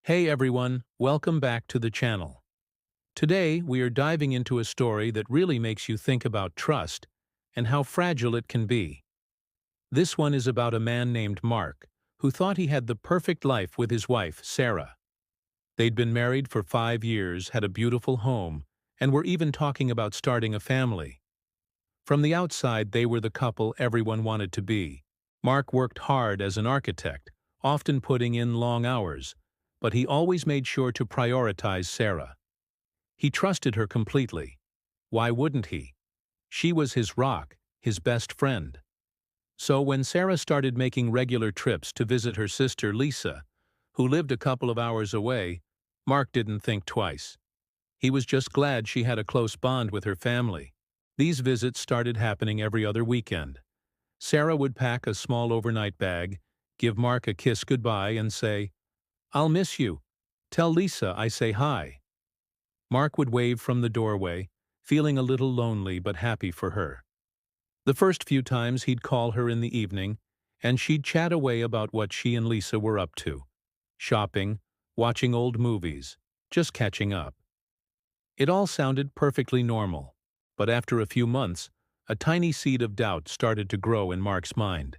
Hey everyone, welcome back to the channel. Today we are diving into a story that really makes you think about trust and how fragile it can be. This one is about a man named Mark, who thought he had the perfect life with his wife, Sarah. They'd been married for 5 years, had a beautiful home, and were even talking about starting a family. From the outside, they were the couple everyone wanted to be. Mark worked hard as an architect, often putting in long hours, but he always made sure to prioritize Sarah. He trusted her completely. Why wouldn't he? She was his rock, his best friend. So when Sarah started making regular trips to visit her sister Lisa, who lived a couple of hours away, Mark didn't think twice. He was just glad she had a close bond with her family. These visits started happening every other weekend. Sarah would pack a small overnight bag, give Mark a kiss goodbye and say, "I'll miss you. Tell Lisa I say hi." Mark would wave from the doorway, feeling a little lonely but happy for her. The first few times he'd call her in the evening, and she'd chat away about what she and Lisa were up to. Shopping, watching old movies, just catching up. It all sounded perfectly normal, but after a few months, a tiny seed of doubt started to grow in Mark's mind.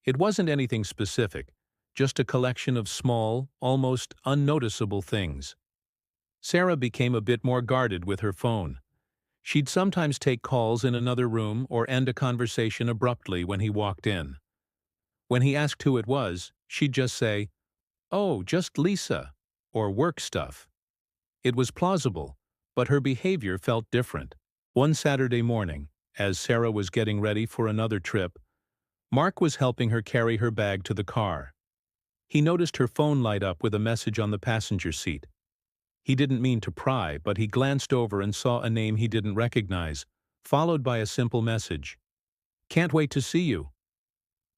It wasn't anything specific, just a collection of small, almost unnoticeable things. Sarah became a bit more guarded with her phone. She'd sometimes take calls in another room or end a conversation abruptly when he walked in. When he asked who it was, she'd just say, "Oh, just Lisa," or "work stuff." It was plausible, but her behavior felt different. One Saturday morning, as Sarah was getting ready for another trip, Mark was helping her carry her bag to the car. He noticed her phone light up with a message on the passenger seat. He didn't mean to pry, but he glanced over and saw a name he didn't recognize, followed by a simple message. "Can't wait to see you."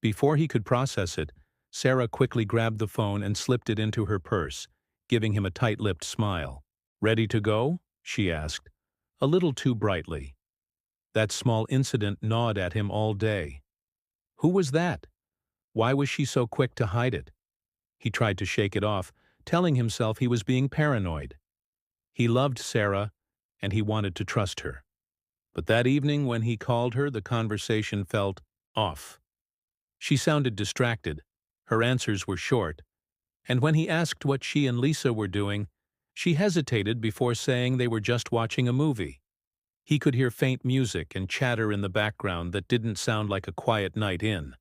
Before he could process it, Sarah quickly grabbed the phone and slipped it into her purse, giving him a tight-lipped smile. "Ready to go?" she asked, a little too brightly. That small incident gnawed at him all day. Who was that? Why was she so quick to hide it? He tried to shake it off, telling himself he was being paranoid. He loved Sarah, and he wanted to trust her. But that evening when he called her, the conversation felt off. She sounded distracted, her answers were short, and when he asked what she and Lisa were doing, she hesitated before saying they were just watching a movie. He could hear faint music and chatter in the background that didn't sound like a quiet night in.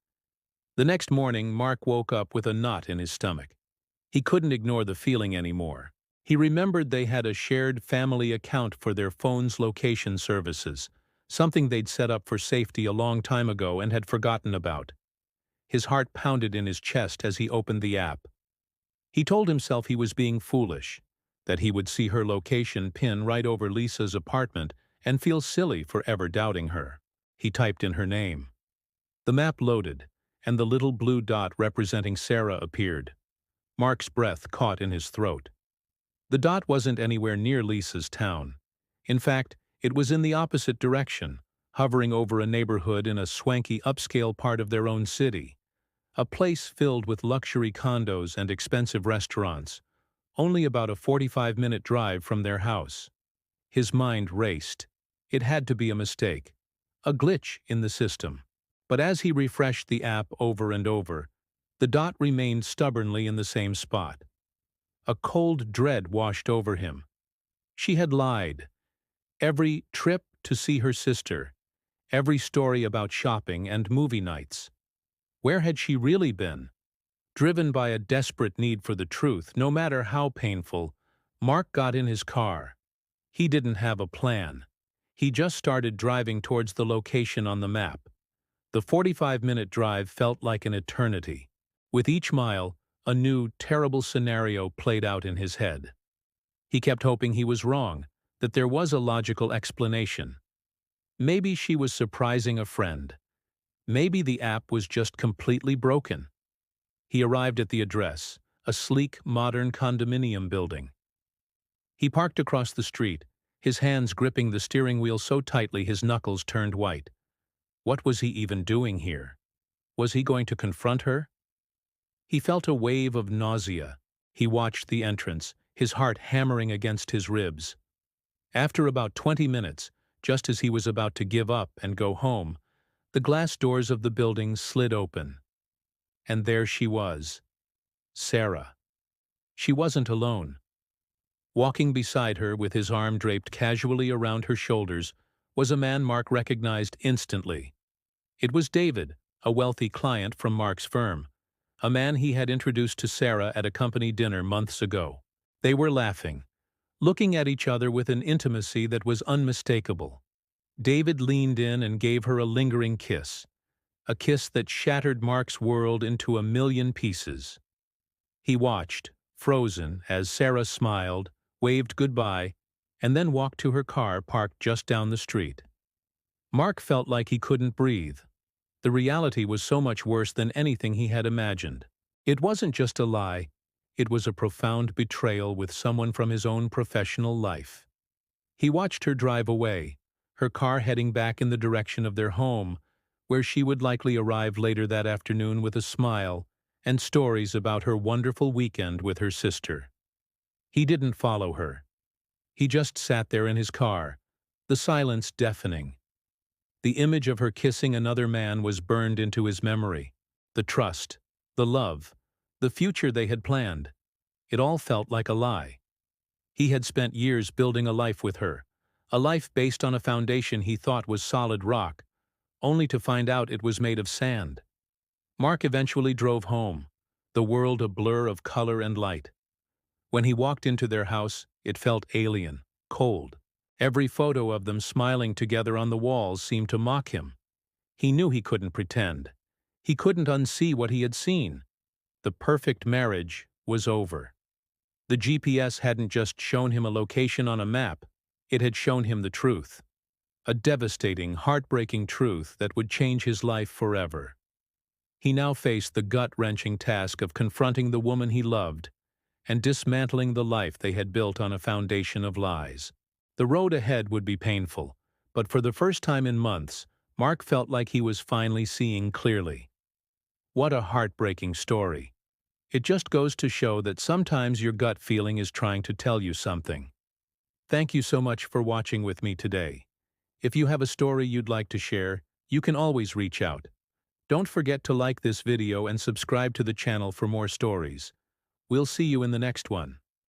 The next morning, Mark woke up with a knot in his stomach. He couldn't ignore the feeling anymore. He remembered they had a shared family account for their phone's location services, something they'd set up for safety a long time ago and had forgotten about. His heart pounded in his chest as he opened the app. He told himself he was being foolish, that he would see her location pin right over Lisa's apartment and feel silly for ever doubting her. He typed in her name. The map loaded, and the little blue dot representing Sarah appeared. Mark's breath caught in his throat. The dot wasn't anywhere near Lisa's town. In fact, it was in the opposite direction, hovering over a neighborhood in a swanky upscale part of their own city, a place filled with luxury condos and expensive restaurants, only about a 45-minute drive from their house. His mind raced. It had to be a mistake, a glitch in the system. But as he refreshed the app over and over, the dot remained stubbornly in the same spot. A cold dread washed over him. She had lied. Every trip to see her sister, every story about shopping and movie nights. Where had she really been? Driven by a desperate need for the truth, no matter how painful, Mark got in his car. He didn't have a plan. He just started driving towards the location on the map. The 45-minute drive felt like an eternity. With each mile, a new, terrible scenario played out in his head. He kept hoping he was wrong, that there was a logical explanation. Maybe she was surprising a friend. Maybe the app was just completely broken. He arrived at the address, a sleek, modern condominium building. He parked across the street, his hands gripping the steering wheel so tightly his knuckles turned white. What was he even doing here? Was he going to confront her? He felt a wave of nausea. He watched the entrance, his heart hammering against his ribs. After about 20 minutes, just as he was about to give up and go home, the glass doors of the building slid open. And there she was, Sarah. She wasn't alone. Walking beside her with his arm draped casually around her shoulders was a man Mark recognized instantly. It was David, a wealthy client from Mark's firm, a man he had introduced to Sarah at a company dinner months ago. They were laughing, looking at each other with an intimacy that was unmistakable. David leaned in and gave her a lingering kiss, a kiss that shattered Mark's world into a million pieces. He watched, frozen, as Sarah smiled, waved goodbye, and then walked to her car parked just down the street. Mark felt like he couldn't breathe. The reality was so much worse than anything he had imagined. It wasn't just a lie, it was a profound betrayal with someone from his own professional life. He watched her drive away, her car heading back in the direction of their home, where she would likely arrive later that afternoon with a smile and stories about her wonderful weekend with her sister. He didn't follow her. He just sat there in his car, the silence deafening. The image of her kissing another man was burned into his memory. The trust, the love, the future they had planned. It all felt like a lie. He had spent years building a life with her, a life based on a foundation he thought was solid rock, only to find out it was made of sand. Mark eventually drove home, the world a blur of color and light. When he walked into their house, it felt alien, cold. Every photo of them smiling together on the walls seemed to mock him. He knew he couldn't pretend. He couldn't unsee what he had seen. The perfect marriage was over. The GPS hadn't just shown him a location on a map, it had shown him the truth. A devastating, heartbreaking truth that would change his life forever. He now faced the gut-wrenching task of confronting the woman he loved and dismantling the life they had built on a foundation of lies. The road ahead would be painful, but for the first time in months, Mark felt like he was finally seeing clearly. What a heartbreaking story. It just goes to show that sometimes your gut feeling is trying to tell you something. Thank you so much for watching with me today. If you have a story you'd like to share, you can always reach out. Don't forget to like this video and subscribe to the channel for more stories. We'll see you in the next one.